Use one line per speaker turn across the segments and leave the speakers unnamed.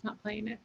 not playing it.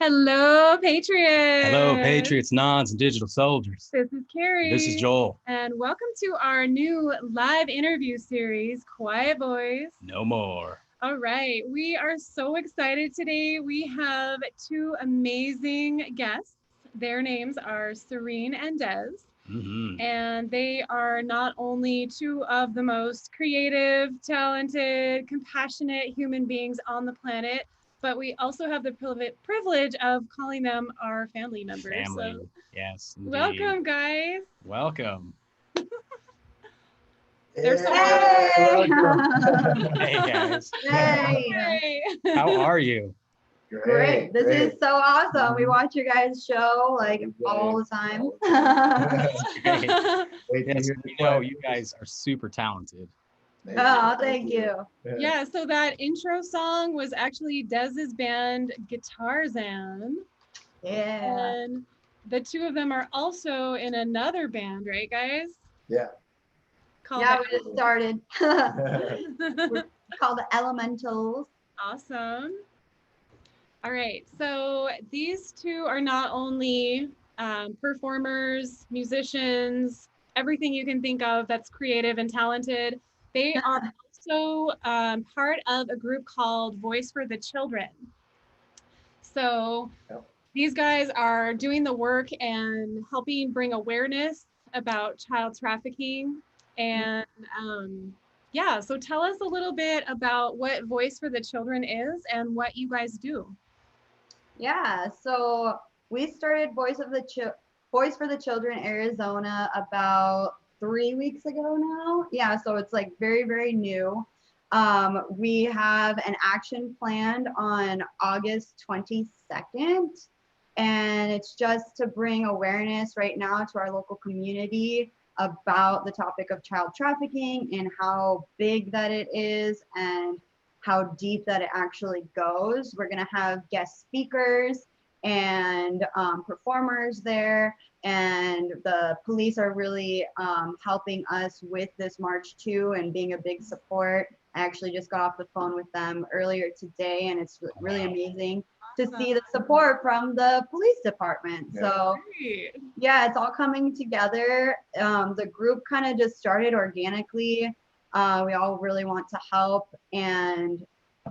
Hello, Patriots.
Hello, Patriots, Nods, and Digital Soldiers.
This is Kerry.
This is Joel.
And welcome to our new live interview series, Quiet Boys.
No more.
All right. We are so excited today. We have two amazing guests. Their names are Serene and Dez.
Mm-hmm.
And they are not only two of the most creative, talented, compassionate human beings on the planet, but we also have the privilege of calling them our family members.
Family,
so,
yes. Indeed.
Welcome, guys.
Welcome.
They're so
Hey, guys.
Hey.
How are you?
Great. This is so awesome. We watch your guys' show like all the time.
Yes, we know you guys are super talented.
Oh, thank you.
Yeah, so that intro song was actually Dez's band Guitarzan.
Yeah.
And the two of them are also in another band, right, guys?
Yeah.
Yeah, we just started. We're called the Elementals.
Awesome. All right, so these two are not only performers, musicians, everything you can think of that's creative and talented. They are also part of a group called Voice for the Children. So these guys are doing the work and helping bring awareness about child trafficking. And yeah, so tell us a little bit about what Voice for the Children is and what you guys do.
Yeah, so we started Voice for the Children Arizona about 3 weeks ago now. Yeah, so it's like very, very new. We have an action planned on August 22nd, and it's just to bring awareness right now to our local community about the topic of child trafficking and how big that it is and how deep that it actually goes. We're gonna have guest speakers and performers there, and the police are really helping us with this march too and being a big support. I actually just got off the phone with them earlier today, and it's really amazing to see the support from the police department. So yeah, it's all coming together. The group kind of just started organically. We all really want to help and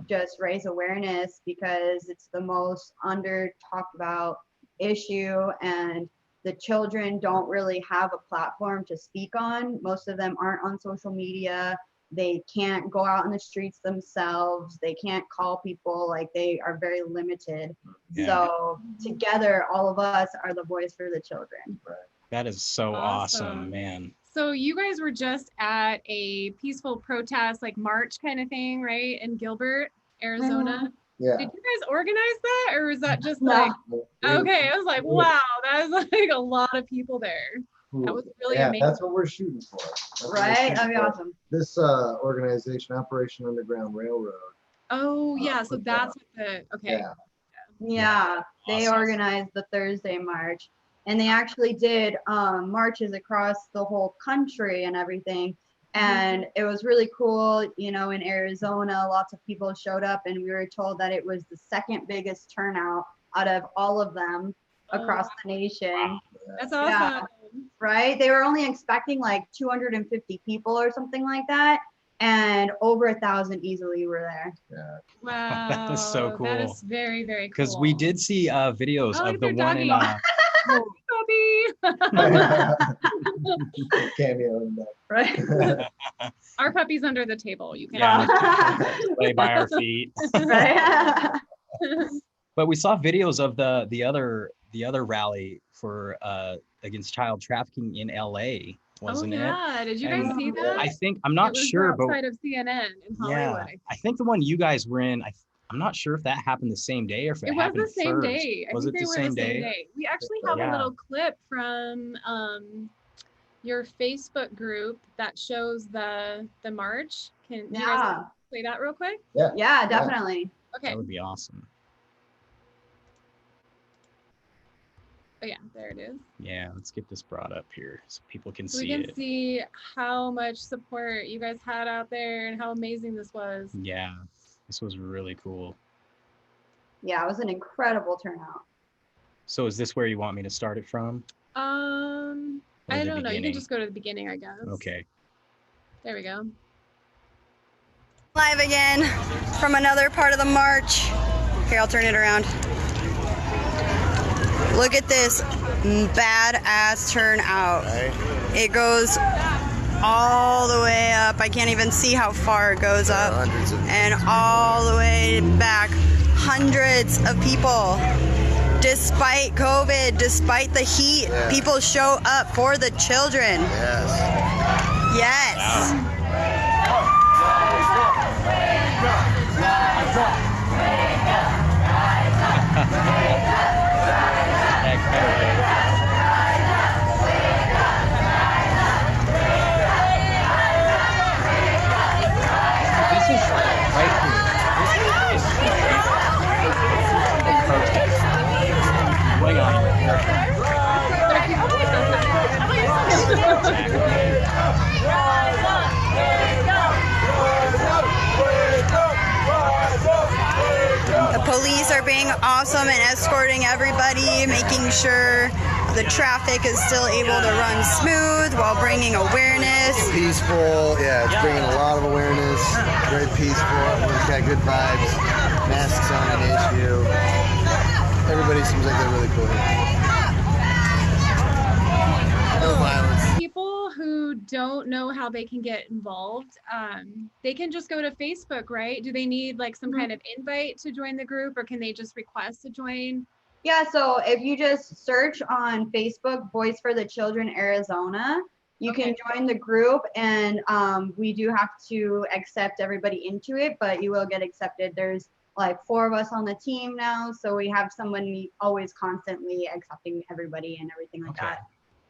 just raise awareness because it's the most under talked about issue, and the children don't really have a platform to speak on. Most of them aren't on social media. They can't go out in the streets themselves. They can't call people, like they are very limited. Yeah. So together, all of us are the voice for the children.
Right.
That is so awesome, man.
So you guys were just at a peaceful protest, like march kind of thing, right? In Gilbert, Arizona.
Yeah.
Did you guys organize that, or was that just like, okay, I was like, wow, that was like a lot of people there. That was really amazing.
That's what we're shooting for.
Right? That'd be awesome.
This organization, Operation Underground Railroad.
Oh, yeah. So that's what the, okay.
Yeah. They organized the Thursday march, and they actually did marches across the whole country and everything. And it was really cool. You know, in Arizona, lots of people showed up, and we were told that it was the second biggest turnout out of all of them. across the nation.
Wow.
That's awesome.
Yeah. Right? They were only expecting like 250 people or something like that. And over 1,000 easily were there.
Yeah.
Wow.
That is so cool.
That is very, very cool.
Because we did see videos
Oh, look
of
at
the
their
one in
doggy. Puppy.
Cameo in that.
Right?
Our puppy's under the table. You can.
Yeah. Lay by our feet.
Right?
But we saw videos of the other rally for against child trafficking in LA, wasn't
oh
it?
yeah. Did you guys
And
see that?
I think I'm not
it was
sure, but
outside of CNN in Hollywood.
yeah, I think the one you guys were in, I'm not sure if that happened the same day or if it,
It was
happened
the same
first.
day. I
Was
think
it
they
the
were
same
the same
day?
day. We actually have a little clip from your Facebook group that shows the march. Can you guys play that real quick?
Yeah, definitely.
Okay.
That would be awesome.
Oh yeah, there it is.
Yeah, let's get this brought up here so people can
So
see
we can
it.
see how much support you guys had out there and how amazing this was.
Yeah, this was really cool.
Yeah, it was an incredible turnout.
So is this where you want me to start it from? Or
I
the
don't know. You can
beginning?
just go to the beginning, I guess.
Okay.
There we go.
Live again from another part of the march. Here, I'll turn it around. Look at this badass turnout. It goes all the way up. I can't even see how far it goes up. And all the way back. Hundreds of people. Despite COVID, despite the heat, people show up for the children. Yes.
This is right here. This is the protest going on.
The police are being awesome and escorting everybody, making sure the traffic is still able to run smooth while bringing awareness.
Peaceful, yeah, it's bringing a lot of awareness. Very peaceful, everyone's got good vibes. Masks aren't an issue. Everybody seems like they're really cool here. No violence.
People who don't know how they can get involved, they can just go to Facebook, right? Do they need like some kind of invite to join the group, or can they just request to join?
Yeah, so if you just search on Facebook, Voice for the Children Arizona, you can join the group, and we do have to accept everybody into it, but you will get accepted. There's like 4 of us on the team now, so we have someone always constantly accepting everybody and everything like that.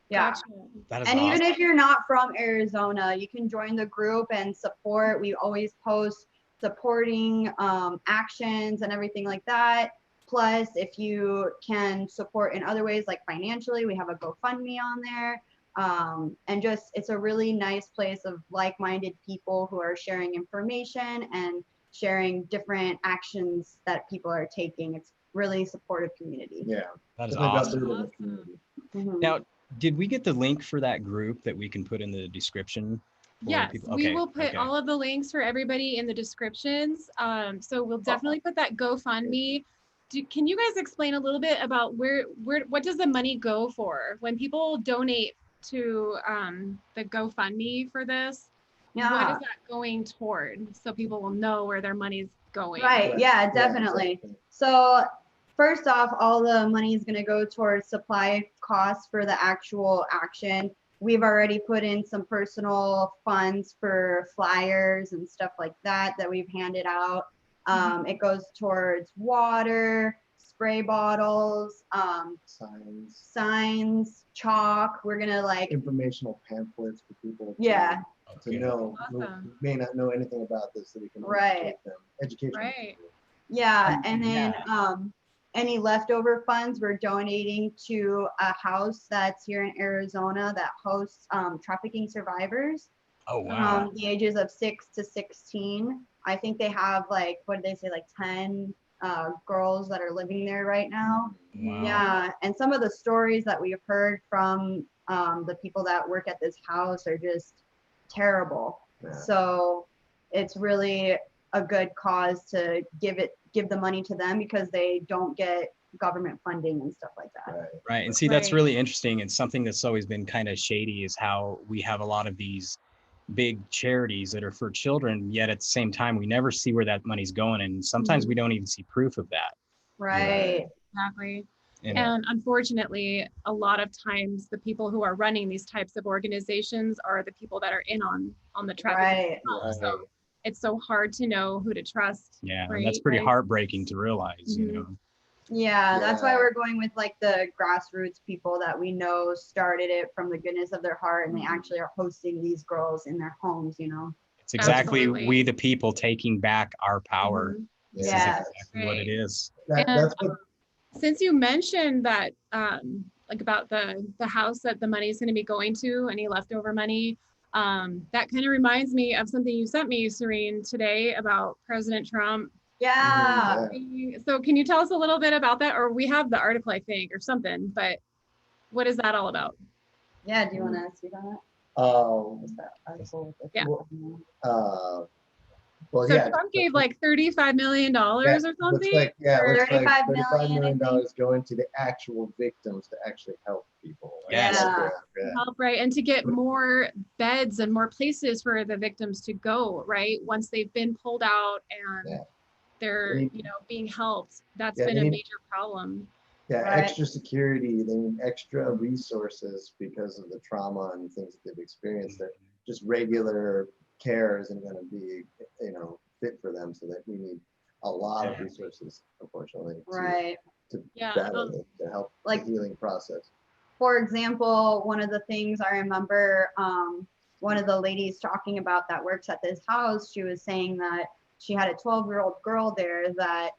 Yeah.
Gotcha.
That is
And
awesome.
even if you're not from Arizona, you can join the group and support. We always post supporting actions and everything like that. Plus, if you can support in other ways, like financially, we have a GoFundMe on there. And just, it's a really nice place of like-minded people who are sharing information and sharing different actions that people are taking. It's really supportive community.
Yeah.
That is
Definitely got
awesome.
through to the community.
Mhm.
Now, did we get the link for that group that we can put in the description? for
Yes,
people?
we
Okay,
will put
okay.
all of the links for everybody in the descriptions. So we'll definitely put that GoFundMe. Can you guys explain a little bit about what does the money go for when people donate to the GoFundMe for this? What is that going toward, so people will know where their money's going?
Right. Yeah, definitely.
exactly.
So first off, all the money is going to go towards supply costs for the actual action. We've already put in some personal funds for flyers and stuff like that we've handed out. It goes towards water, spray bottles, signs, chalk. We're going to like
Informational pamphlets for people to
Okay.
know who
Awesome.
may not know anything about this, so we can
Right.
educate them. Education.
Right.
Yeah, and then any leftover funds we're donating to a house that's here in Arizona that hosts trafficking survivors.
Oh, wow.
The ages of 6 to 16. I think they have like, what did they say, like 10 girls that are living there right now.
Wow.
Yeah, and some of the stories that we've heard from the people that work at this house are just terrible.
Yeah.
So it's really a good cause to give the money to them because they don't get government funding and stuff like that.
Right.
Right. And see, that's
Right.
really interesting. And something that's always been kind of shady is how we have a lot of these big charities that are for children, yet at the same time, we never see where that money's going. And sometimes we don't even see proof of that.
Right.
Exactly.
And
And unfortunately, a lot of times the people who are running these types of organizations are the people that are in on the trafficking.
Right.
So it's so hard to know who to trust.
yeah,
right?
and that's pretty
Like,
heartbreaking to realize, you
Mhm.
know.
Yeah, that's why
Yeah.
we're going with like the grassroots people that we know started it from the goodness of their heart, and they actually are hosting these girls in their homes, you know.
It's exactly
Absolutely.
we the people taking back our power.
Mhm.
This is
Yes.
exactly what it is.
That's what.
Since you mentioned that, like about the house that the money is going to be going to, any leftover money, that kind of reminds me of something you sent me, Serene, today about President Trump.
Yeah.
So can you tell us a little bit about that? Or we have the article, I think, or something, but what is that all about?
Yeah. Do you want to speak on that? What's that article with the
Yeah.
Well,
So
yeah.
Trump gave like $35 million or
Yeah,
something?
looks like
$35
$35
million,
million going to the actual victims to actually help people. Right?
Yes.
Yeah.
Help, right? And to get more beds and more places for the victims to go, right? Once they've been pulled out and
Yeah.
they're,
They-
being helped. That's
Yeah,
been
they
a
need-
major problem.
Yeah,
Right.
extra security, they need extra resources because of the trauma and things that they've experienced. That just regular care isn't going to be, fit for them. So that we need a lot of resources, unfortunately,
Right.
to
Yeah,
battle it, to help
like-
the healing process.
For example, one of the things I remember, one of the ladies talking about that works at this house, she was saying that she had a 12-year-old girl there that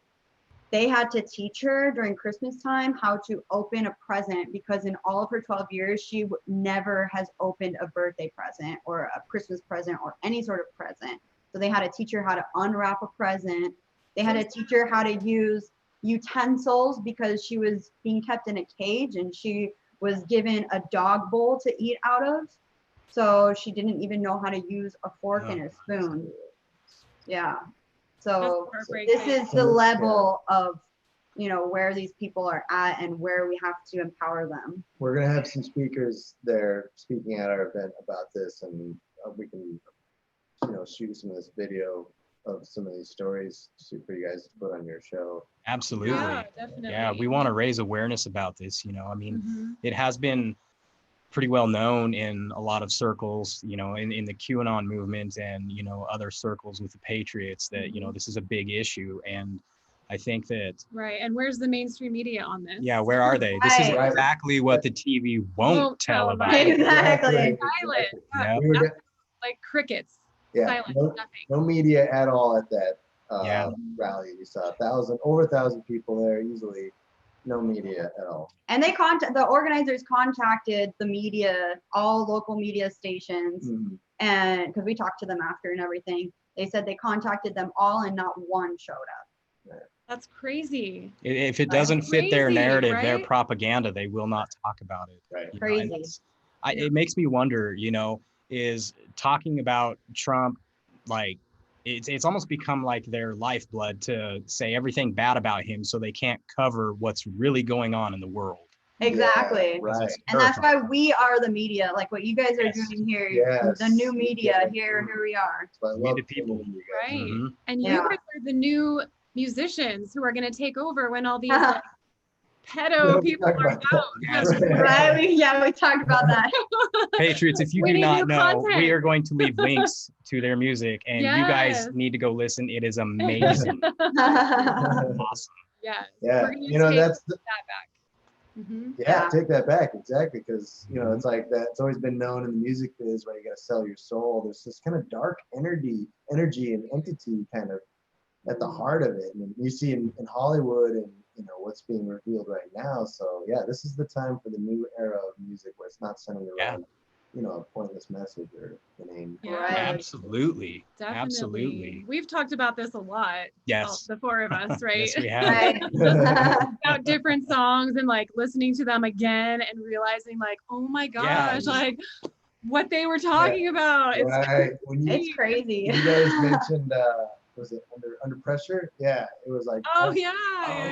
they had to teach her during Christmas time how to open a present because in all of her 12 years, she never has opened a birthday present or a Christmas present or any sort of present. So they had to teach her how to unwrap a present. They had to teach her how to use utensils because she was being kept in a cage and she was given a dog bowl to eat out of. So she didn't even know how to use a fork and a spoon. Yeah. So
That's heartbreaking.
this is the level of, where these people are at and where we have to empower them.
We're going to have some speakers there speaking at our event about this, and we can, shoot some of this video of some of these stories for you guys to put on your show.
Absolutely.
Yeah, definitely.
Yeah, we want to raise awareness about this. I mean,
Mhm.
it has been pretty well known in a lot of circles, in the QAnon movement and, other circles with the Patriots that, this is a big issue. And I think that,
Right. And where's the mainstream media on this?
yeah, where are they? This is
Right.
exactly what the TV won't tell about.
Exactly.
Silent.
Yeah.
We were,
Like crickets.
yeah,
Silent.
no,
Nothing.
no media at all at that
Yeah.
rally. We saw over 1,000 people there easily. No media at all.
And the organizers contacted the media, all local media stations,
Mhm.
and because we talked to them after and everything, they said they contacted them all and not one showed up.
That's crazy.
If it doesn't fit their
Crazy,
narrative, their
right?
propaganda, they will not talk about it.
Right.
And
Crazy.
it makes me wonder, is talking about Trump, like it's almost become like their lifeblood to say everything bad about him so they can't cover what's really going on in the world.
Exactly.
Yeah, right.
And that's why we are the media, like what you guys are
Yes.
doing here,
Yes.
the new media,
Yeah.
here we are.
That's why I
We
love
the people.
being with you guys.
Right.
Mhm.
And you
Yeah.
guys are the new musicians who are going to take over when all these like, pedo
Yeah, we
people
talked
are
about
out.
Yes.
Right? We talked about that.
Patriots, if you
We
do
need
not
new
know,
content.
we are going to leave links to their music, and you guys
Yes.
need to go listen. It is amazing. Awesome.
Yes.
Yeah,
We're gonna take
that's
that back. Mhm.
yeah, take that back, exactly, because it's like that. It's always been known in the music biz where you got to sell your soul. There's this kind of dark energy and entity kind of at the heart of it, and you see in Hollywood and what's being revealed right now. So yeah, this is the time for the new era of music where it's not centered around a pointless message or inane.
Yeah.
Right.
Absolutely.
Definitely.
Absolutely.
We've talked about this a lot.
Yes.
The four of us, right?
Yes, we have.
Right.
About different songs and like listening to them again and realizing like, oh my
Yeah.
gosh, like what they were talking about. It's
Right. When
It's crazy.
you guys mentioned, was it under pressure? Yeah, it was like,
oh yeah.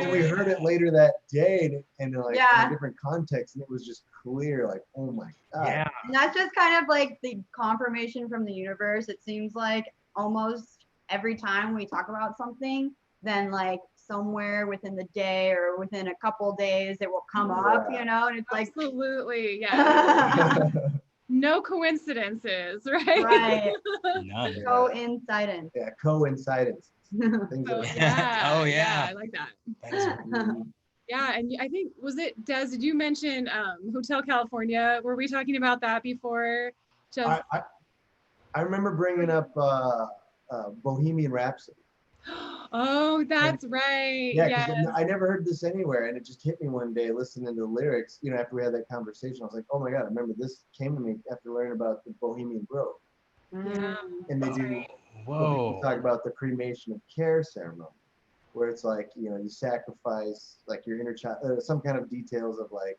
and we heard it later that day, and like in
Yeah.
a different context, and it was just clear, like, oh my god.
Yeah.
And that's just kind of like the confirmation from the universe. It seems like almost every time we talk about something, then like somewhere within the day or within a couple days, it will come up,
Yeah.
and it's like,
Absolutely. Yeah. No coincidences, right?
right.
None.
Coincidence.
Yeah, coincidence. Things
Oh,
that
yeah.
Oh, yeah.
I like that.
That is-
Yeah, and I think, was it, Des, did you mention Hotel California? Were we talking about that before? Just
I remember bringing up Bohemian Rhapsody.
oh, that's right.
Yeah,
Yes.
because I never heard this anywhere, and it just hit me one day listening to the lyrics. After we had that conversation, I was like, "Oh my god!" I remember this came to me after learning about the Bohemian Grove,
Yeah.
and they
That's
do.
right.
Whoa.
Talk about the cremation of care ceremony, where it's like you sacrifice like your inner child, some kind of details of like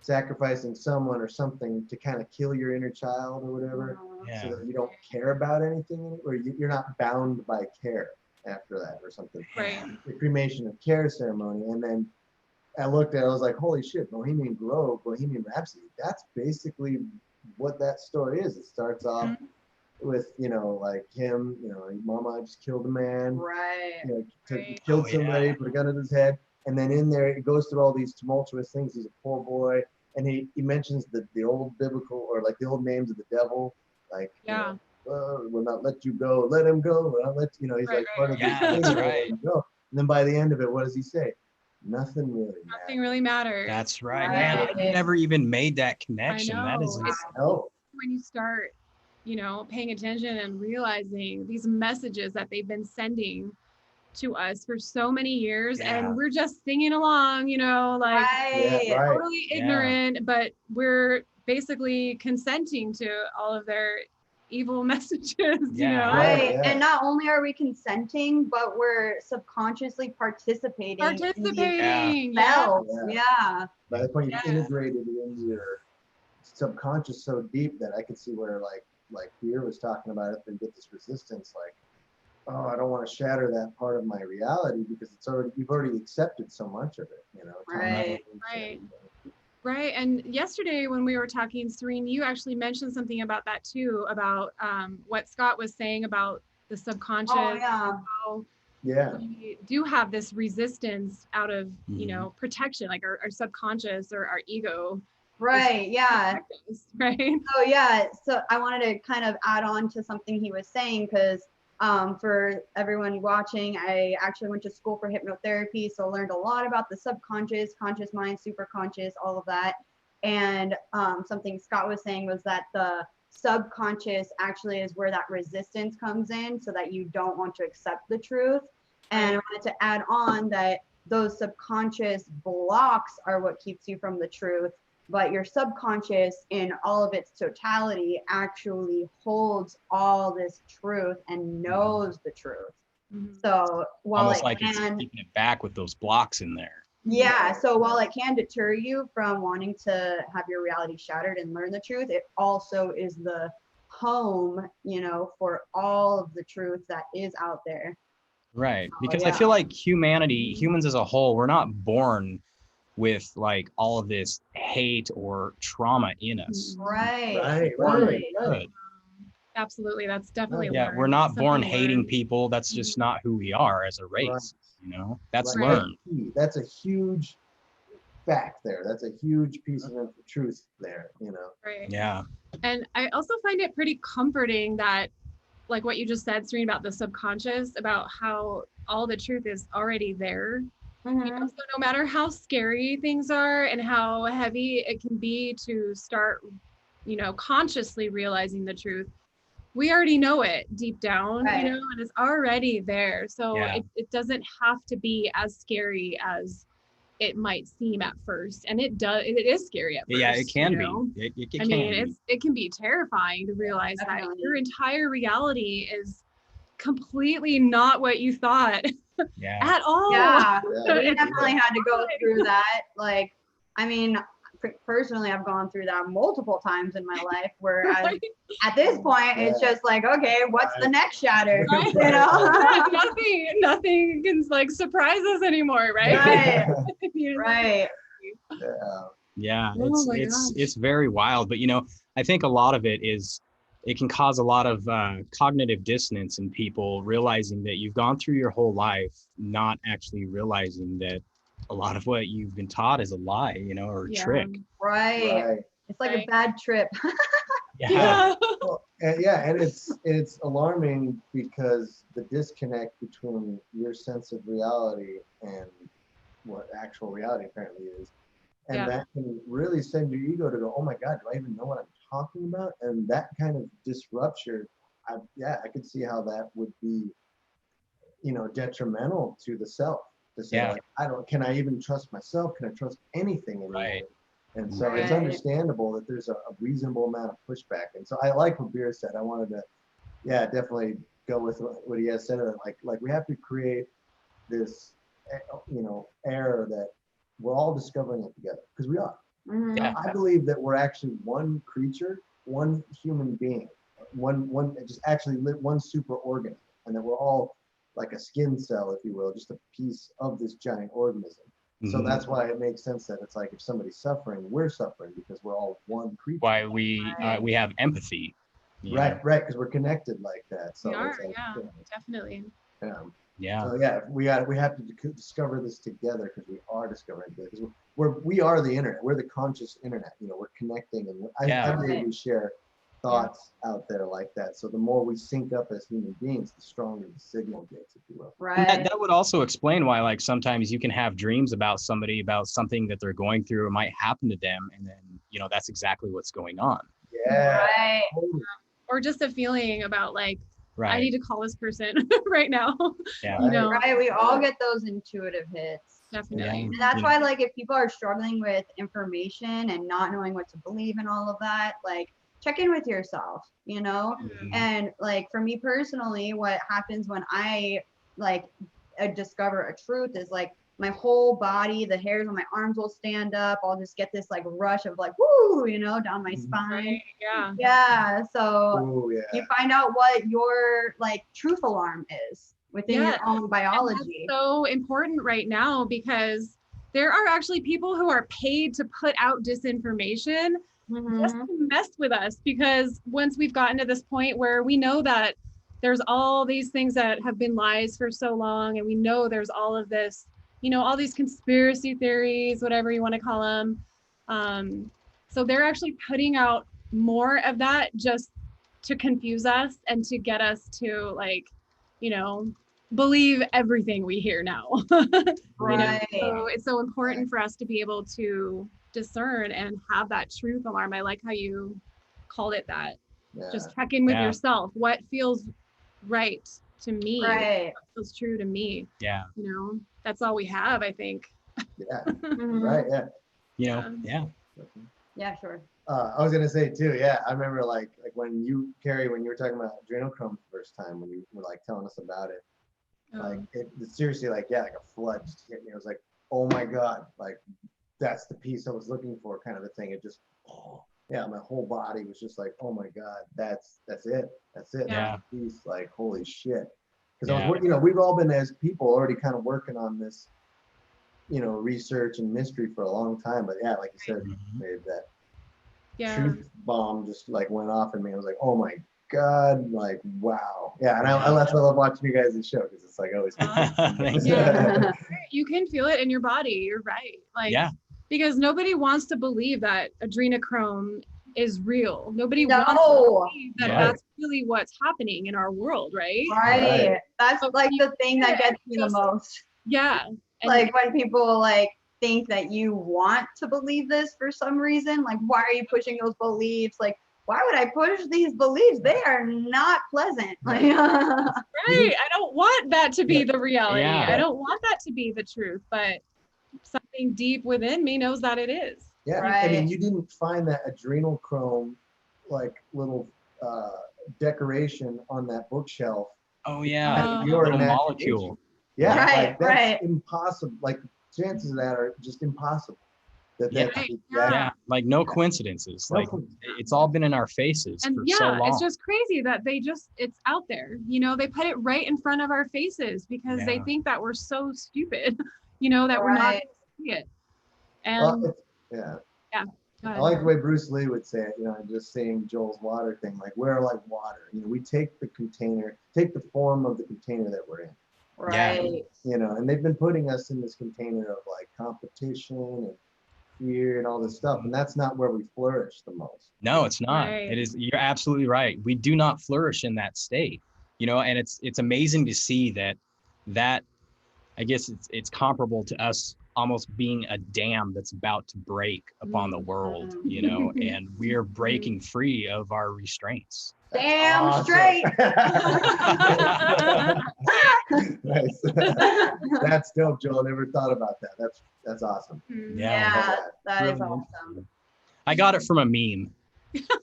sacrificing someone or something to kind of kill your inner child or whatever,
Yeah.
so that you don't care about anything, or you're not bound by care after that or something.
Right.
The cremation of care ceremony, and then I looked at it, I was like, holy shit, Bohemian Grove, Bohemian Rhapsody, that's basically what that story is. It starts off with, like him, mama, I just killed a man,
Right.
killed
Oh,
somebody,
yeah.
put a gun to his head, and then in there, it goes through all these tumultuous things. He's a poor boy, and he mentions the old biblical, or like the old names of the devil, like,
Yeah.
will not let you go, let him go, will not let he's
Right,
like part of
Yeah,
the
that's
thing,
right.
let him go. And then by the end of it, what does he say? Nothing really matters.
Nothing really matters.
That's right.
Right.
Man, I never even made that connection. That is
know. It's
No.
when you start, paying attention and realizing these messages that they've been sending to us for so many years,
Yeah.
and we're just singing along, like
Right.
Yeah, right.
totally ignorant, but we're basically consenting to all of their evil messages,
Yeah.
Right.
Yeah.
And not only are we consenting, but we're subconsciously participating. In
participating.
these
Yeah.
spells. Yeah.
By the point
Yeah.
you've integrated it into your subconscious so deep that I could see where like Fear was talking about it, and get this resistance, like, oh, I don't want to shatter that part of my reality because you've already accepted so much of it,
Right.
Right. Right. And yesterday when we were talking, Serene, you actually mentioned something about that too, about what Scott was saying about the subconscious.
Oh, yeah.
How
Yeah.
we do have this resistance out of, protection, like our subconscious or our ego.
Right. Yeah.
protect us, right.
Oh, yeah. So I wanted to kind of add on to something he was saying, because for everyone watching, I actually went to school for hypnotherapy, so I learned a lot about the subconscious, conscious mind, superconscious, all of that. And something Scott was saying was that the subconscious actually is where that resistance comes in, so that you don't want to accept the truth. And I wanted to add on that those subconscious blocks are what keeps you from the truth, but your subconscious in all of its totality actually holds all this truth and knows the truth.
Mhm.
So while
almost
it
like it's
can,
keeping it back with those blocks in there.
yeah, so while it can deter you from wanting to have your reality shattered and learn the truth, it also is the home, for all of the truth that is out there.
Right.
Oh,
Because I
yeah.
feel like humans as a whole, we're not born with like all of this hate or trauma in us.
Right.
Right.
Good.
Absolutely. That's definitely
Yeah,
learned.
we're not born
Something
hating
learned.
people. That's just not who we are as a race. That's
Right.
learned.
That's a huge fact there. That's a huge piece of truth there,
Right.
Yeah.
And I also find it pretty comforting that, like what you just said, Serene, about the subconscious, about how all the truth is already there.
Mhm.
So no matter how scary things are and how heavy it can be to start, consciously realizing the truth, we already know it deep down,
Right.
and it's already there. So
Yeah.
it doesn't have to be as scary as, it might seem at first, and it is scary at first.
Yeah, it can
you know?
be. It
I
can
mean,
be.
it can be terrifying to realize that
Definitely.
your entire reality is completely not what you thought
Yeah.
at all.
Yeah,
Yeah.
we definitely had to go through that. Like, I mean, personally, I've gone through that multiple times in my life. Whereas
Right?
at this point, it's
Yeah.
just like, okay, what's the next shatter?
Right.
You know?
nothing can like surprise us anymore, right?
Right.
You're like,
Right.
Yeah.
Yeah,
Oh my
it's very wild, but you know, I think a lot of it is it can cause a lot of cognitive dissonance in people realizing that you've gone through your whole life not actually realizing that a lot of what you've been taught is a lie, you know, or a
Yeah.
trick.
Right.
Right.
It's like
Right.
a bad trip.
Yeah.
Well, and it's alarming because the disconnect between your sense of reality and what actual reality apparently is, and
Yeah.
that can really send your ego to go, oh my God, do I even know what I'm talking about? And that kind of disrupts your, I could see how that would be, you know, detrimental to the self. To say,
Yeah.
like, can I even trust myself? Can I trust anything anymore?
Right.
And so it's
Right.
understandable that there's a reasonable amount of pushback. And so I like what Beer said. I wanted to, definitely go with what he has said. Like we have to create this, you know, air that we're all discovering it together, because we are.
Mhm.
Yeah.
I believe that we're actually one creature, one human being, one just actually one super organism, and that we're all like a skin cell, if you will, just a piece of this giant organism. So
Mhm.
that's why it makes sense that it's like if somebody's suffering, we're suffering because we're all one creature.
Why we have empathy. you know?
Right, because we're connected like that. So
We are,
it's like,
yeah, definitely.
Yeah.
So we have to discover this together, because we are discovering it together. Because we are the internet. We're the conscious internet. You know, we're connecting, and I believe we share thoughts out there like that. So the more we sync up as human beings, the stronger the signal gets, if you will.
Right.
And that would also explain why, like, sometimes you can have dreams about somebody, about something that they're going through or might happen to them, and then, you know, that's exactly what's going on.
Yeah.
Right.
Or just a feeling about like,
Right.
I need to call this person right now.
Yeah.
You know,
Right. We all get those intuitive hits.
definitely.
And that's why, like, if people are struggling with information and not knowing what to believe and all of that, like, check in with yourself, you know?
Mhm.
And like, for me personally, what happens when I like discover a truth is like my whole body, the hairs on my arms will stand up. I'll just get this like rush of like, woo, you know, down my spine.
Right. Yeah.
Yeah. So
Ooh, yeah.
you find out what your like truth alarm is within your own biology.
That's so important right now, because there are actually people who are paid to put out disinformation just to mess with us, because once we've gotten to this point where we know that there's all these things that have been lies for so long, and we know there's all of this, you know, all these conspiracy theories, whatever you want to call them. So they're actually putting out more of that just to confuse us and to get us to, like, you know, believe everything we hear now.
Right.
You know? So it's so important for us to be able to discern and have that truth alarm. I like how you called it that.
Yeah.
Just check in with
Yeah.
yourself. What feels right to me?
Right.
What feels true to me?
Yeah.
You know, that's all we have, I think.
Yeah.
Mhm.
Right. Yeah.
You know, yeah.
Yeah, sure.
I was gonna say too. Yeah, I remember like when you, Kerry, when you were talking about adrenochrome the first time, when you were like telling us about it, like it seriously, like, yeah, like a flood just hit me. I was like, oh my God, like that's the piece I was looking for, kind of a thing. It just, yeah, my whole body was just like, oh my God, that's it. That's it.
Yeah.
That's the piece. Like, holy shit. Because
Yeah.
I was, you know, we've all been, as people, already kind of working on this, you know, research and mystery for a long time. But yeah, like you said,
Mhm.
maybe that
Yeah.
truth bomb just like went off in me. I was like, oh my God, like, wow. Yeah, and I love watching you guys' show, because it's like always.
Thanks.
Yeah.
You can feel it in your body. You're right. Like,
Yeah.
because nobody wants to believe that adrenochrome is real. Nobody
No.
wants to believe that
Yeah.
that's really what's happening in our world, right?
Right.
Right.
That's like the thing that gets me the most.
Yeah. And
Like when people like think that you want to believe this for some reason, like, why are you pushing those beliefs? Like, why would I push these beliefs? They are not pleasant. Like,
right. I don't want that to be the reality.
Yeah.
I don't want that to be the truth, but some Something deep within me knows that it is.
Yeah, I mean, you didn't find that adrenochrome like little decoration on that bookshelf.
Oh yeah,
Your
little
imagination.
molecule.
Yeah,
Right,
like that's impossible. Like chances of that are just impossible. That's exactly.
Yeah, like no coincidences. Like it's all been in our faces
and
for so long.
it's just crazy that it's out there. You know, they put it right in front of our faces because they think that we're so stupid, you know, that we're not going to see it. And
I like the way Bruce Lee would say it, you know, just saying Joel's water thing, like we're like water. You know, we take the container, take the form of the container that we're in.
Right.
You know, and they've been putting us in this container of like competition and fear and all this stuff, and that's not where we flourish the most.
No, it's not. It is. You're absolutely right. We do not flourish in that state, you know, and it's amazing to see that I guess it's comparable to us almost being a dam that's about to break upon the world, you know, and we're breaking free of our restraints.
Damn straight.
Nice. That's dope, Joel. Never thought about that. That's awesome.
Yeah, that
really
is awesome.
I got it from a meme.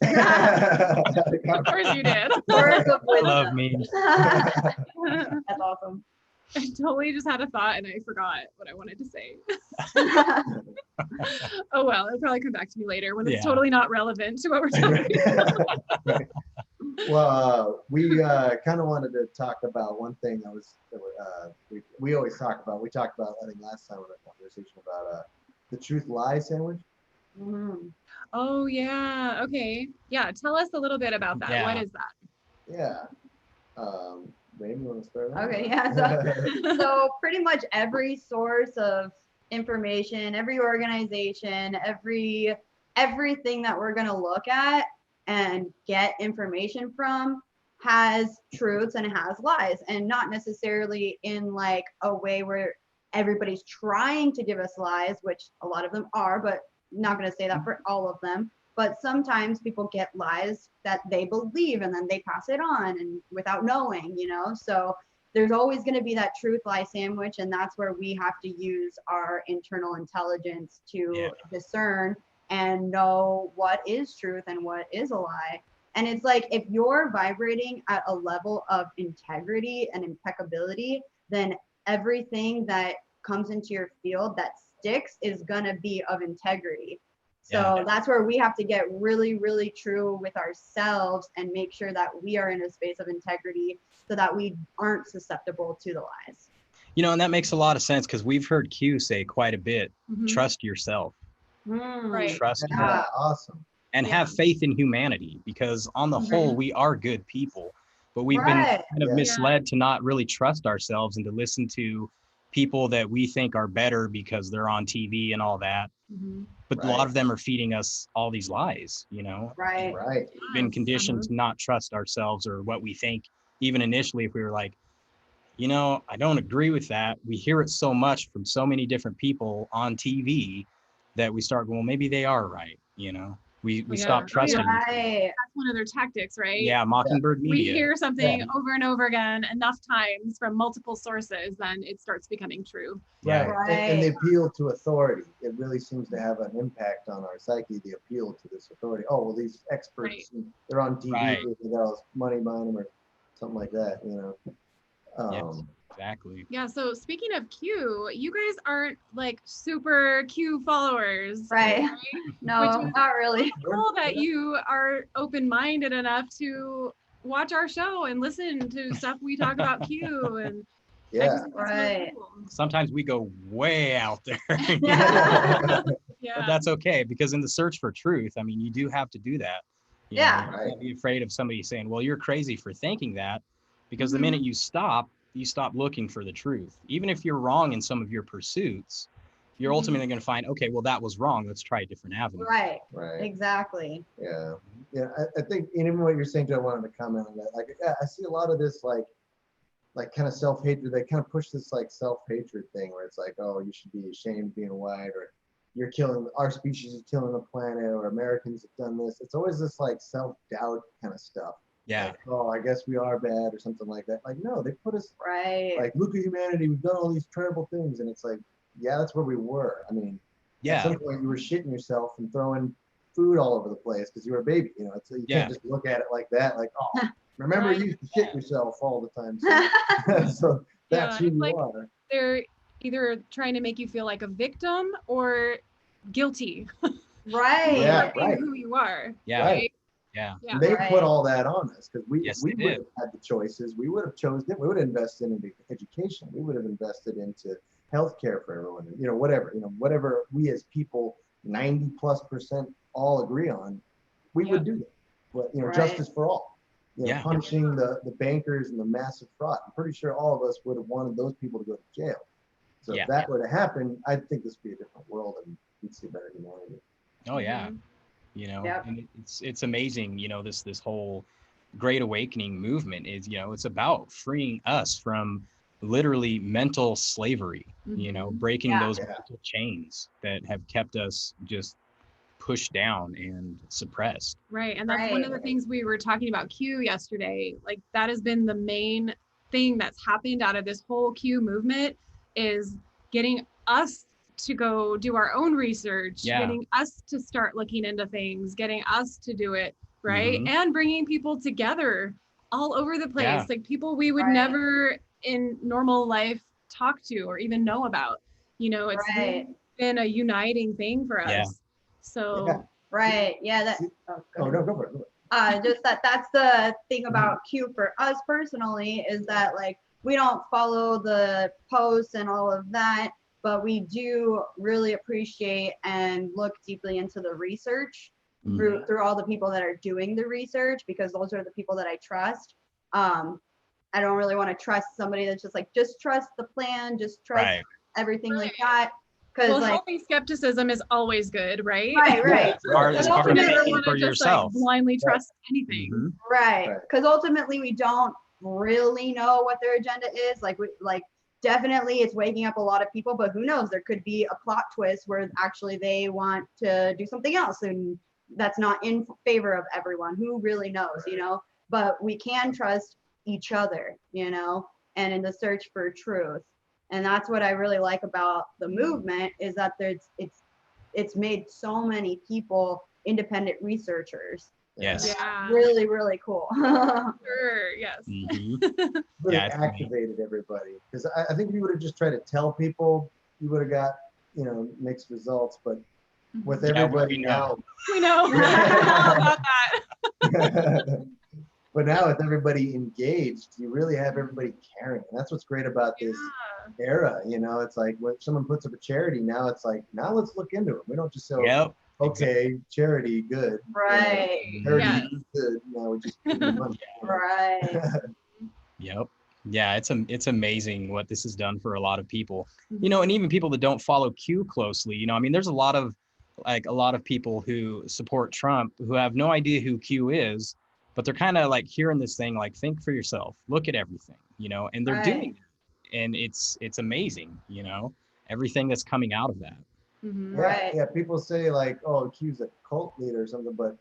Of course you did.
Words of
I
wisdom.
love memes.
That's awesome.
I totally just had a thought and I forgot what I wanted to say. Oh well, it'll probably come back to me later when it's totally not relevant to what we're talking about.
Well, we kind of wanted to talk about one thing we always talk about. We talked about, I think last time in a conversation about the truth lie sandwich.
Oh yeah. Okay. Yeah. Tell us a little bit about that.
Yeah.
What is that?
Yeah. Maybe you want to start?
Okay. Yeah. So pretty much every source of information, every organization, everything that we're going to look at and get information from has truths and has lies, and not necessarily in like a way where everybody's trying to give us lies, which a lot of them are, but not going to say that for all of them. But sometimes people get lies that they believe and then they pass it on and without knowing, you know. So there's always going to be that truth lie sandwich, and that's where we have to use our internal intelligence to discern and know what is truth and what is a lie. And it's like, if you're vibrating at a level of integrity and impeccability, then everything that comes into your field that sticks is going to be of integrity. So that's where we have to get really, really true with ourselves and make sure that we are in a space of integrity so that we aren't susceptible to the lies.
You know, and that makes a lot of sense because we've heard Q say quite a bit, trust yourself.
Right.
Trust yourself.
Awesome.
And have faith in humanity, because on the whole, we are good people, but we've been kind of misled to not really trust ourselves and to listen to people that we think are better because they're on TV and all that. But a lot of them are feeding us all these lies, you know?
Right.
We've been conditioned to not trust ourselves or what we think, even initially, if we were like, you know, I don't agree with that. We hear it so much from so many different people on TV that we start going, well, maybe they are right, you know? We stop trusting.
Right.
That's one of their tactics, right?
Yeah, Mockingbird Media.
We hear something over and over again enough times from multiple sources, then it starts becoming true.
Right. And the appeal to authority, it really seems to have an impact on our psyche, the appeal to this authority. Oh, well, these experts, they're on TV, they got all this money behind them or something like that, you know?
Exactly.
Yeah, so speaking of Q, you guys aren't like super Q followers.
Right. No, not really.
Cool that you are open-minded enough to watch our show and listen to stuff we talk about Q. And
Really cool.
Sometimes we go way out there. But that's okay, because in the search for truth, I mean, you do have to do that. You know, you can't be afraid of somebody saying, well, you're crazy for thinking that, because the minute you stop looking for the truth. Even if you're wrong in some of your pursuits, you're ultimately going to find, okay, well, that was wrong. Let's try a different avenue.
Right. Exactly.
Yeah. I think even what you're saying, Joe, I wanted to comment on that. Like, I see a lot of this, like kind of self-hatred. They kind of push this like self-hatred thing where it's like, oh, you should be ashamed of being white, or you're killing, our species is killing the planet, or Americans have done this. It's always this like self-doubt kind of stuff.
Yeah.
Like, oh, I guess we are bad or something like that. Like, no, they put us
right.
Like, look at humanity. We've done all these terrible things, and it's like, yeah, that's where we were. I mean,
Yeah.
at some point you were shitting yourself and throwing food all over the place because you were a baby. You know, so you can't just look at it like that. Like, oh, remember you used to shit yourself all the time. So, so that's who you are.
They're either trying to make you feel like a victim or guilty.
Right.
Yeah,
for being
right.
who you are.
Yeah.
Right?
Yeah.
Yeah.
They put all that on us because we
Yes,
would
they did.
have had the choices. We would have chosen it. We would have invested into education. We would have invested into healthcare for everyone. You know, whatever we as people 90+% all agree on, we would do that. But you know, justice for all. You know, punishing the bankers and the massive fraud. I'm pretty sure all of us would have wanted those people to go to jail. So if that were to happen, I think this would be a different world and we'd see better humanity.
Oh yeah. You know, and it's amazing, you know, this whole Great Awakening movement is, you know, it's about freeing us from literally mental slavery, you know, breaking those mental chains that have kept us just pushed down and suppressed.
Right. And that's one of the things we were talking about Q yesterday. Like that has been the main thing that's happened out of this whole Q movement is getting us to go do our own research, getting us to start looking into things, getting us to do it, right? And bringing people together all over the place, like people we would never in normal life talk to or even know about. You know, it's been a uniting thing for us. So
that
no, go for it.
Just that's the thing about Q for us personally is that like we don't follow the posts and all of that, but we do really appreciate and look deeply into the research through all the people that are doing the research, because those are the people that I trust. I don't really want to trust somebody that's just like, just trust the plan, just trust everything like that.
Well, like, healthy skepticism is always good, right?
Right.
It's hard to think for yourself.
Like, blindly trust anything.
Right. Because ultimately we don't really know what their agenda is. Like definitely it's waking up a lot of people, but who knows? There could be a plot twist where actually they want to do something else and that's not in favor of everyone. Who really knows, you know? But we can trust each other, you know, and in the search for truth. And that's what I really like about the movement is that it's made so many people independent researchers.
Yes.
Yeah.
Really, really cool.
Sure. Yes.
Really activated everybody, because I think if you would have just tried to tell people, you would have got, you know, mixed results. But with everybody now,
we know about
that. But now with everybody engaged, you really have everybody caring. And that's what's great about this era. You know, it's like when someone puts up a charity, now it's like, now let's look into it. We don't just say, okay, charity, good.
Right.
Charity, good. Now we just give the money.
Right.
Yep. Yeah, it's amazing what this has done for a lot of people. You know, and even people that don't follow Q closely, you know, I mean, there's a lot of people who support Trump who have no idea who Q is, but they're kind of like hearing this thing, like, think for yourself, look at everything, you know, and they're doing it. And it's amazing, you know, everything that's coming out of that.
Yeah, people say like, oh, Q's a cult leader or something, but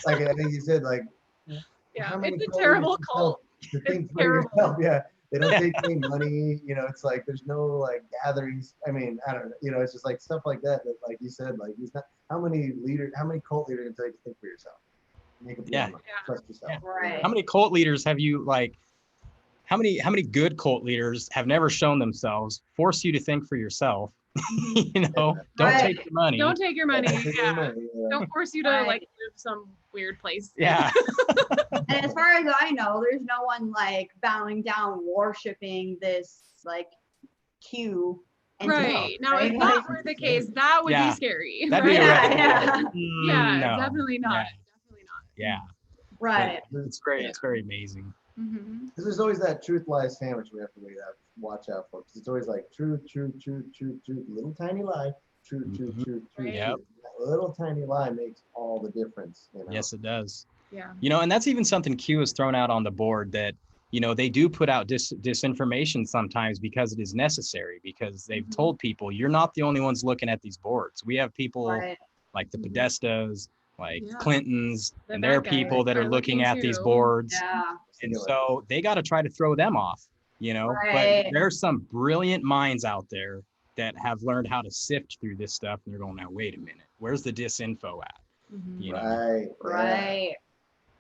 like I think you said, like,
it's a terrible cult.
To think for yourself, they don't take any money, you know, it's like there's no like gatherings. I mean, I don't know, you know, it's just like stuff like that like you said, like he's not how many cult leaders can tell you to think for yourself? Make a plan, trust yourself.
Right.
How many cult leaders have you like how many good cult leaders have never shown themselves, force you to think for yourself? You know, don't take your money.
Don't take your money. Don't force you to like live some weird place.
Yeah.
And as far as I know, there's no one like bowing down, worshiping this like Q.
Right. Now, if that were the case, that would be scary.
That'd be
no. Definitely not. Definitely not.
Yeah.
Right.
But it's great. It's very amazing.
Because there's always that truth lies sandwich we have to watch out for. Because it's always like truth, little tiny lie, truth. That little tiny lie makes all the difference. You know?
Yes, it does.
Yeah.
You know, and that's even something Q has thrown out on the board that, you know, they do put out disinformation sometimes because it is necessary, because they've told people you're not the only ones looking at these boards. We have people like the Podestas, like Clintons, and there are people that are looking at these boards.
Yeah.
And so they got to try to throw them off, you know, but there's some brilliant minds out there that have learned how to sift through this stuff, and they're going, now wait a minute, where's the disinfo at? You know?
Right.
Right.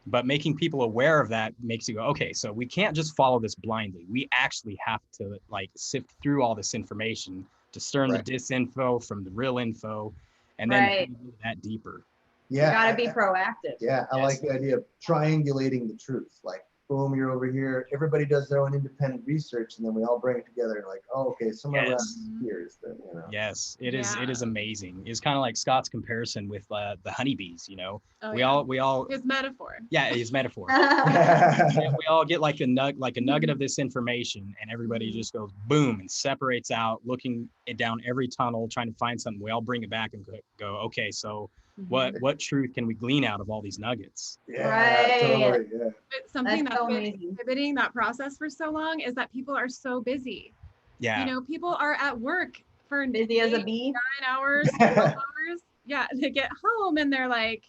But making people aware of that makes you go, okay, so we can't just follow this blindly. We actually have to like sift through all this information, discern
Right.
the disinfo from the real info, and then
Right.
dig into that deeper.
You
Yeah.
gotta be proactive.
Yeah, I like the idea of triangulating the truth. Like, boom, you're over here. Everybody does their own independent research, and then we all bring it together. And like, oh, okay, somewhere around here is the, you know.
Yes, it is. It
Yeah.
is amazing. It's kind of like Scott's comparison with the honeybees. You know,
Oh,
we
yeah.
all.
His metaphor.
Yeah, his metaphor. Yeah, we all get like a nugget of this information, and everybody just goes boom and separates out, looking down every tunnel, trying to find something. We all bring it back and go, okay, so what truth can we glean out of all these nuggets?
Yeah,
Right.
totally. Yeah.
But something
That's
that's
so
been
amazing.
inhibiting that process for so long is that people are so busy.
Yeah.
You know, people are at work for
Busy as a
8,
bee.
9 hours, 12 hours. Yeah, they get home and they're like,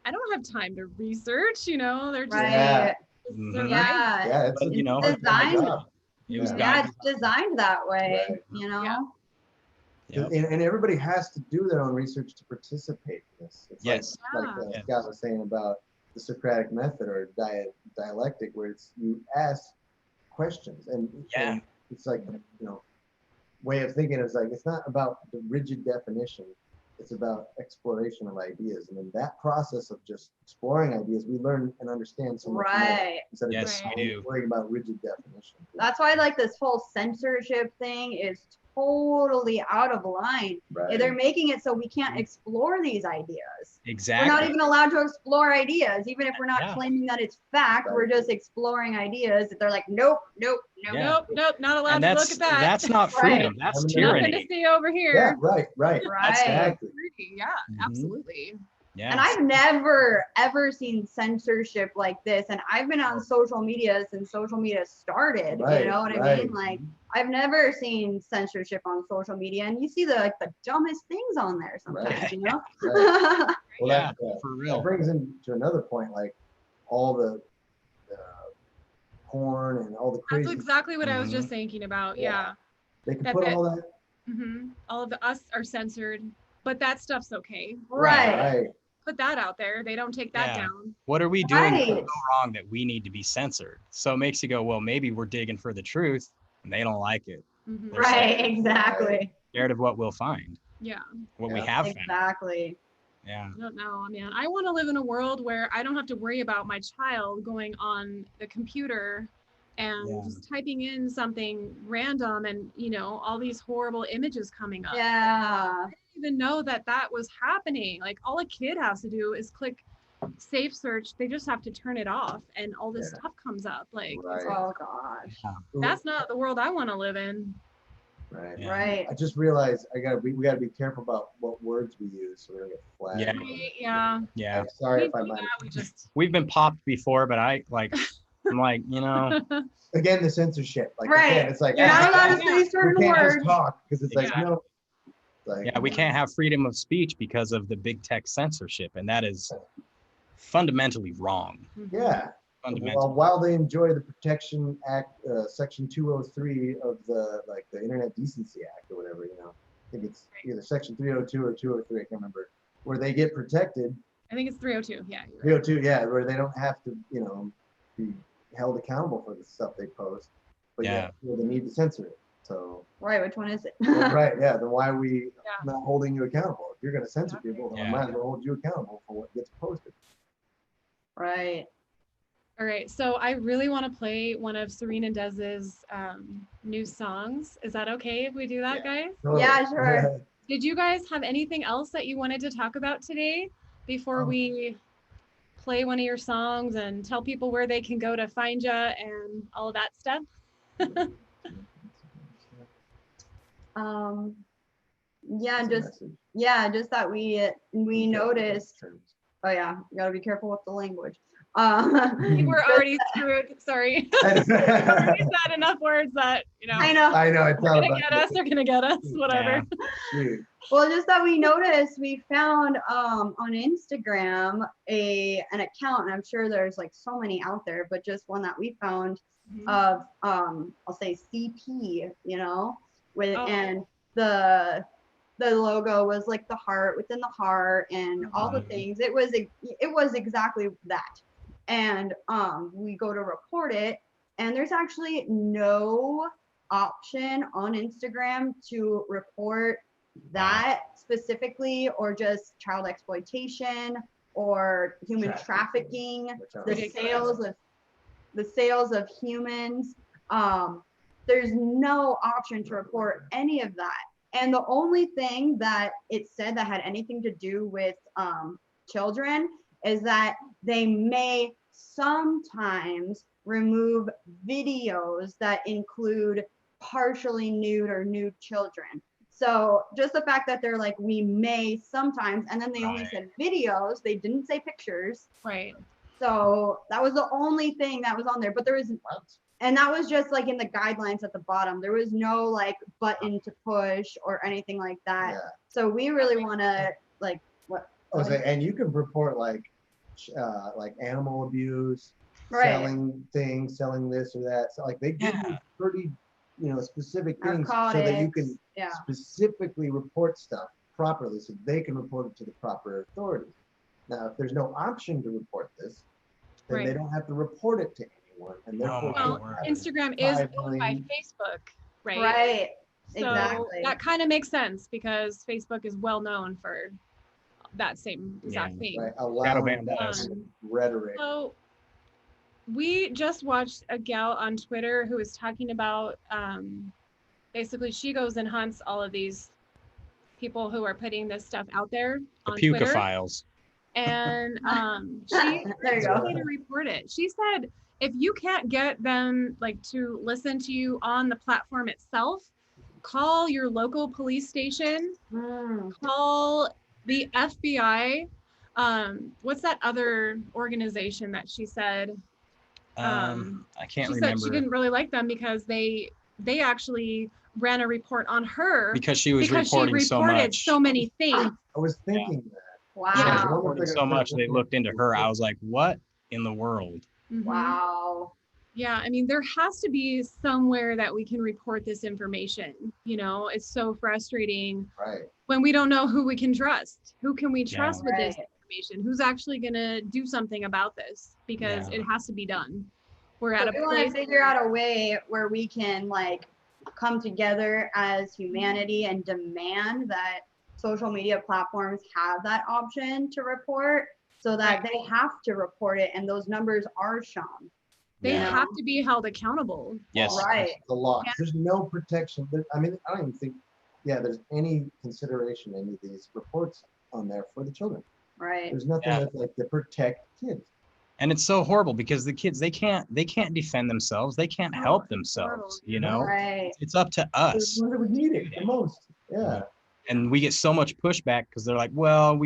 I don't have time to research. You know, they're just
Right.
Mhm.
surviving.
Yeah.
Yeah, it's
But, you know,
It's designed.
It was
Yeah.
Yeah,
God.
it's designed that way.
Right.
You know.
Yeah.
Yep.
And everybody has to do their own research to participate in this. It's
Yes.
like
Yeah.
Scott was saying about the Socratic method or dialectic, where it's you ask questions and it's like, you know, way of thinking is like, it's not about the rigid definition. It's about exploration of ideas. And in that process of just exploring ideas, we learn and understand so much more
Right.
instead of
Yes,
just
we do.
worrying about rigid definition.
That's why like this whole censorship thing is totally out of line.
Right.
They're making it so we can't explore these ideas.
Exactly.
We're not even allowed to explore ideas, even if we're not
Yeah.
claiming that it's fact. We're just exploring ideas. They're like, nope, nope, nope.
Yeah.
Nope, not allowed
And
to
that's
look at that.
that's not freedom. That's
Nothing
Nothing to
tyranny.
see over here.
Yeah, right.
Right.
Exactly.
Yeah,
Mhm.
absolutely.
Yeah.
And I've never ever seen censorship like this. And I've been on social media since social media started.
Right,
You know what I
right.
mean? Like I've never seen censorship on social media, and you see the dumbest things on there sometimes.
Right.
You know?
Right. Well,
Yeah,
that,
for
that
real.
brings into another point, like all the porn and all the
That's
crazy.
exactly what I was
Mhm.
just thinking about.
Yeah.
Yeah.
They can
that
put
bit.
all that.
All of the us are censored, but that stuff's okay.
Right.
Right.
Put that out there. They don't take that
Yeah.
down.
What are we doing
Right.
so wrong that we need to be censored? So it makes you go, well, maybe we're digging for the truth and they don't like it.
Mhm.
They're
Right. Exactly.
Scared of what we'll find,
Yeah.
what we
Yeah.
have found.
Exactly.
Yeah.
I don't know, man. I want to live in a world where I don't have to worry about my child going on the computer and
Yeah.
just typing in something random and, you know, all these horrible images coming up.
Yeah.
I didn't even know that that was happening. Like all a kid has to do is click safe search. They just have to turn it off and all this
Yeah.
stuff comes up. Like
Right.
Oh gosh.
that's not the world I want to live in.
Right.
Yeah.
Right.
I just realized we gotta be careful about what words we use so we don't get flagged.
Yeah.
Right? Yeah.
Yeah.
Like, sorry
We
if I
do
might.
that, we just
We've been popped before, but I'm like, you know,
Again, the censorship. Like
Right.
again, it's like
You're not allowed to
Yeah.
say certain
we can't just
words.
talk because it's like
Exactly.
no. Like,
yeah, we can't have freedom of speech because of the big tech censorship, and that is fundamentally wrong.
Yeah.
Fundamentally.
Well, while they enjoy the Protection Act, Section 203 of the Internet Decency Act or whatever, you know, I think it's either Section 302 or 203, I can't remember, where they get protected.
I think it's 302. Yeah. You're right.
302, yeah, where they don't have to, you know, be held accountable for the stuff they post, but
Yeah.
yet they need to censor it. So,
Right. Which one is it?
well, right, yeah, then why are we
Yeah.
not holding you accountable? If you're going to censor
Exactly.
people, then
Yeah.
I might as well hold you accountable for what gets posted.
Right.
All right, so I really want to play one of Serene and Dez's new songs. Is that okay if we do that, guys?
Yeah, sure.
Did you guys have anything else that you wanted to talk about today before we play one of your songs and tell people where they can go to find you and all of that stuff?
Yeah, just that we noticed. Oh yeah, you gotta be careful with the language.
We're already screwed. Sorry. Already said enough words that, you know,
I know.
I know, it's
they're
not
gonna
about
get us, they're gonna get us, whatever.
Shoot.
Well, just that we noticed, we found on Instagram an account, and I'm sure there's like so many out there, but just one that we found of I'll say CP, you know, with
Oh.
and the logo was like the heart within the heart and all the things. It was exactly that. And we go to report it, and there's actually no option on Instagram to report that specifically, or just child exploitation or human trafficking, the sales of humans. There's no option to report any of that. And the only thing that it said that had anything to do with children is that they may sometimes remove videos that include partially nude or nude children. So just the fact that they're like, we may sometimes, and then they only said videos, they didn't say pictures.
Right.
So that was the only thing that was on there, but there isn't. And that was just like in the guidelines at the bottom. There was no like button to push or anything like that. Yeah. So we really want to like what?
And you can report like animal abuse, selling things, selling this or that. So like they give you pretty, specific things so that you can specifically report stuff properly, so they can report it to the proper authorities. Now, if there's no option to report this, then they don't have to report it to anyone. And therefore,
Instagram is owned by Facebook, right?
Right.
So
exactly.
that kind of makes sense because Facebook is well known for that same exact thing.
Right. Allowing that rhetoric.
So we just watched a gal on Twitter who was talking about basically she goes and hunts all of these people who are putting this stuff out there on Twitter.
Files.
And she to report it. She said, if you can't get them like to listen to you on the platform itself, call your local police station, call the FBI. What's that other organization that she said?
I can't remember.
She said she didn't really like them because they actually ran a report on her
because she reported
so many things.
I was thinking that.
Wow.
Yeah, she reported so much they looked into her. I was like, what in the world?
Wow.
Yeah, I mean, there has to be somewhere that we can report this information. It's so frustrating when we don't know who we can trust. Who can we trust with this information? Who's actually going to do something about this? Because it has to be done. We want
to figure out a way where we can like come together as humanity and demand that social media platforms have that option to report, so that they have to report it and those numbers are shown.
They have to be held accountable.
Yes.
Right.
The law. There's no protection. I don't even think, there's any consideration in any of these reports on there for the children.
Right.
There's nothing that's like to protect kids.
And it's so horrible because the kids, they can't defend themselves. They can't help themselves,
Right.
It's up to us.
They would need it the most. Yeah.
And we get so much pushback because they're like, well,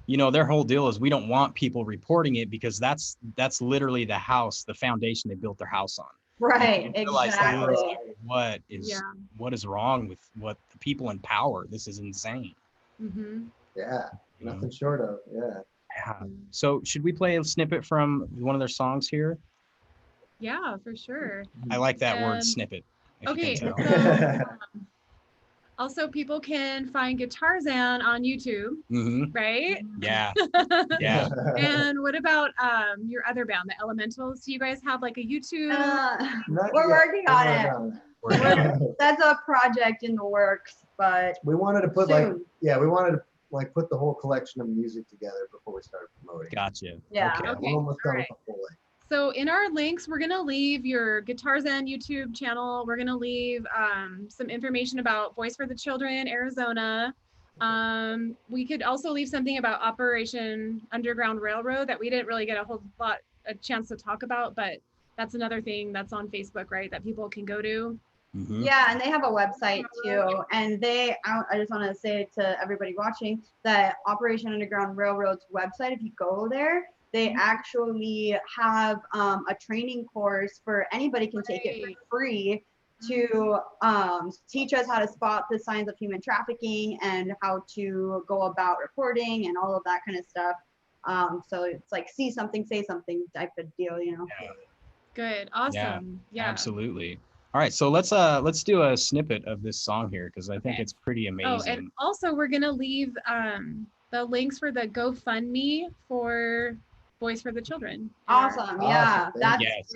their whole deal is we don't want people reporting it because that's literally the foundation they built their house on.
Right, exactly.
What is wrong with what the people in power? This is insane.
Mm-hmm.
Yeah, nothing short of,
So should we play a snippet from one of their songs here?
Yeah, for sure.
I like that word snippet.
Okay, so also people can find Guitarzan on YouTube, right?
Yeah. Yeah.
And what about your other band, the Elementals? Do you guys have like a YouTube?
We're working on it. That's a project in the works, but
we wanted to put put the whole collection of music together before we started promoting.
Gotcha.
Yeah.
Okay. We're almost done with the whole way.
So in our links, we're going to leave your Guitarzan YouTube channel. We're going to leave some information about Voice for the Children, Arizona. We could also leave something about Operation Underground Railroad that we didn't really get a chance to talk about, but that's another thing that's on Facebook, right? That people can go to.
Mm-hmm.
Yeah, and they have a website too. And I just want to say to everybody watching that Operation Underground Railroad's website, if you go there, they actually have a training course for anybody can take it for free to teach us how to spot the signs of human trafficking and how to go about reporting and all of that kind of stuff. So it's like see something, say something type of deal,
Good. Awesome. Yeah.
Absolutely. All right, so let's do a snippet of this song here because I think it's pretty amazing.
Oh, and also we're gonna leave the links for the GoFundMe for Voice for the Children.
Awesome. Yeah.
Awesome.
That's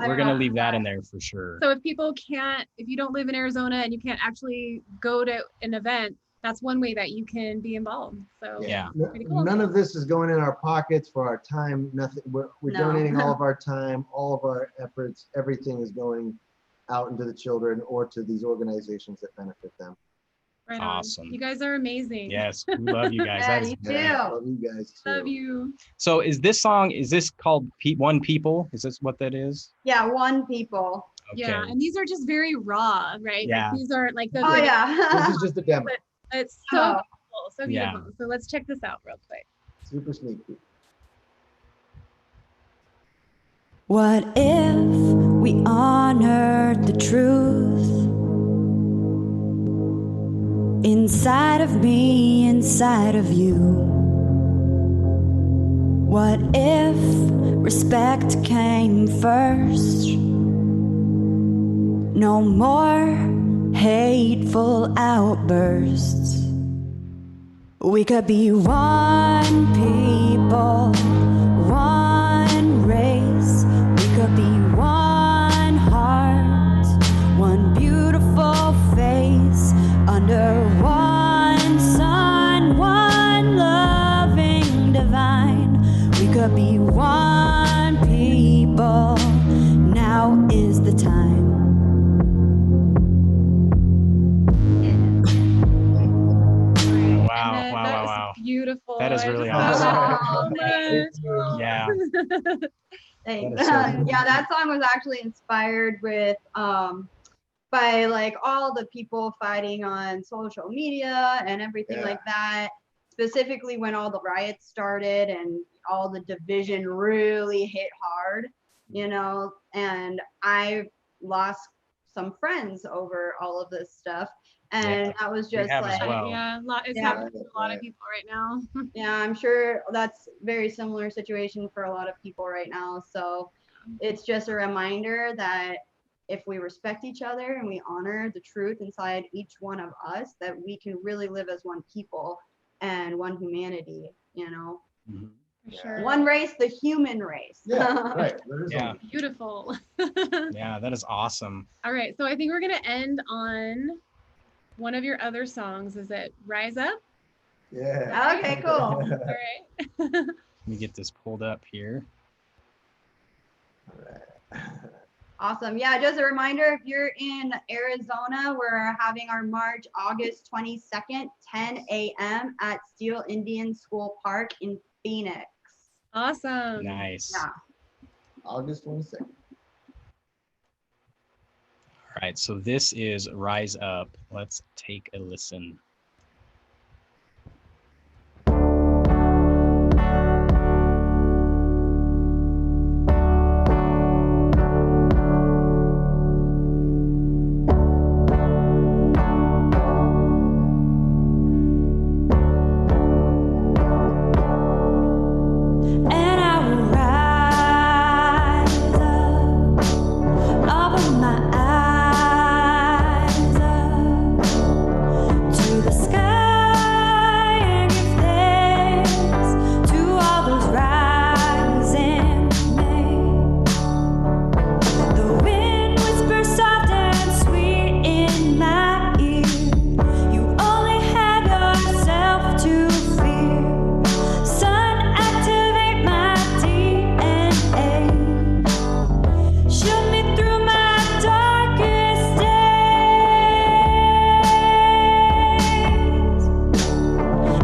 We're gonna leave that in there for sure.
So if people can't, if you don't live in Arizona and you can't actually go to an event, that's one way that you can be involved. So
Yeah.
pretty cool.
None of this is going in our pockets for our time. Nothing. We're
No.
donating all of our time, all of our efforts. Everything is going out into the children or to these organizations that benefit them.
Right on.
Awesome.
You guys are amazing.
Yes, we love you guys.
Yeah,
That is
you
great.
too.
Love you guys too.
Love you.
So is this called One People? Is this what that is?
Yeah, one people.
Yeah, and these are just very raw, right?
Yeah.
Like, these aren't like the
Oh
This
yeah.
is just a demo.
It's so
Oh.
beautiful, so
Yeah.
beautiful. So let's check this out real quick.
Super sneak peek.
What if we honored the truth inside of me, inside of you? What if respect came first? No more hateful outbursts. We could be one people, one race. We could be one heart, one beautiful face, under one sun, one loving divine. We could be one people. Now is the time.
Wow,
And
wow,
that
wow,
was
wow.
beautiful.
That is
I
really
just love
awesome.
it so
Yeah.
much.
Thanks.
That is so cool.
Yeah, that song was actually inspired with by like all the people fighting on social media and everything
Yeah.
like that. Specifically when all the riots started and all the division really hit hard, you know, and I lost some friends over all of this stuff. And
Yeah,
that was
we
just
have as
like,
well.
Yeah, it's
Yeah.
happening to a lot of
Right.
people right now.
yeah, I'm sure that's very similar situation for a lot of people right now. So it's just a reminder that if we respect each other and we honor the truth inside each one of us, that we can really live as one people and one humanity, you know,
Mhm.
For
Yeah.
sure.
one race, the human race.
Yeah, right. There is
Yeah.
Beautiful.
Yeah, that is awesome.
All right, so I think we're gonna end on one of your other songs. Is it Rise Up?
Yeah.
Okay, cool.
All right.
Let me get this pulled up here.
Awesome. Yeah, just a reminder, if you're in Arizona, we're having our March, August 22nd, 10 a.m. at Steel Indian School Park in Phoenix.
Awesome.
Nice.
Yeah.
August 22nd.
All right, so this is Rise Up. Let's take a listen.
And I will rise up, open my eyes up to the sky and give thanks to all those rising men. The wind whispers soft and sweet in my ear. You only have yourself to fear. Sun, activate my DNA. Shield me through my darkest days.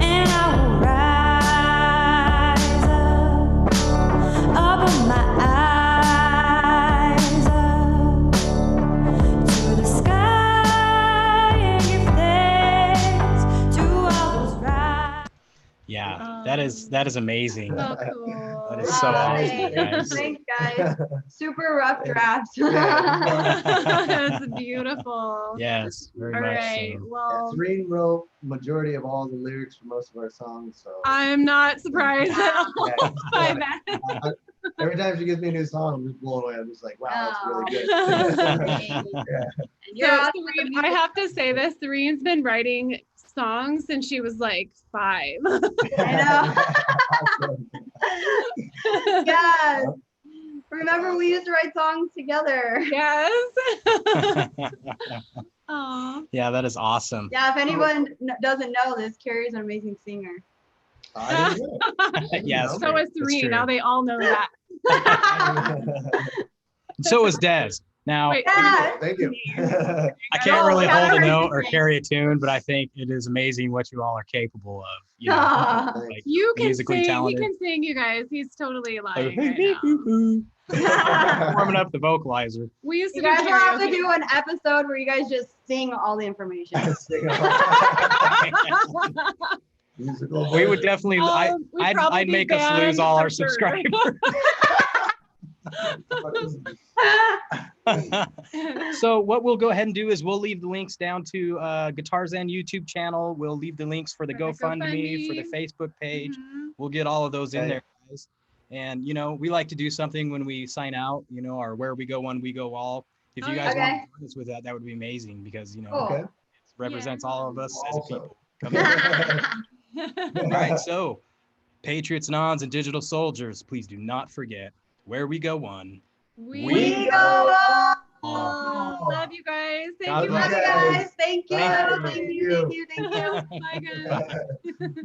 And I will rise up, open my eyes up to the sky and give thanks to all those rise.
Yeah, that is amazing.
So cool.
That is so awesome, guys.
Thanks, guys. Super rough draft.
That's beautiful.
Yes, very
All
much
right.
so.
Well,
Serene wrote majority of all the lyrics for most of our songs, so
I'm not surprised at all
Yeah.
by that.
Every time she gives me a new song, I'm just blown away. I'm just like, wow, that's really good.
And you're
So,
awesome with
Serene,
music.
I have to say this, Serene's been writing songs since she was like 5.
I know. Yes. Remember, we used to write songs together.
Yes. Aw.
Yeah, that is awesome.
Yeah, if anyone doesn't know this, Kerry's an amazing singer.
I didn't know.
Yes.
So is
That's
Serene.
true.
Now they all know that.
So is Dez. Now,
Wait,
Thank you.
I can't
Oh,
really
yeah,
hold a
right.
note or carry a tune, but I think it is amazing what you all are capable of. You know,
Aw.
like
you can
musically
sing.
talented.
He can sing, you guys. He's totally lying right now.
warming up the vocalizer.
We used to
You
do
guys will have to
karaoke.
do an episode where you guys just sing all the information.
Musical.
We would definitely.
We'd probably
I'd
be
make us
banned
lose all
for
our
sure.
subscribers. So what we'll go ahead and do is we'll leave the links down to Guitarzan YouTube channel. We'll leave the links for the
For the
GoFundMe, for the
GoFundMe.
Facebook page.
Mhm.
We'll get all of those in
Okay.
there, guys. And you know, we like to do something when we sign out, you know, or where we go one, we go all. If you
Oh,
guys
yeah.
want
Okay.
to join us with that, that would be amazing because you know
Cool.
Okay.
it represents
Yeah.
all of us as a
Also.
people. Come in. All right, so Patriots, Nons, and Digital Soldiers, please do not forget where we go one.
We go on.
Love you guys.
God
Thank you.
Love you
bless.
guys. Thank you.
Thank you.
Thank you. Thank you. Thank you.
Bye, guys.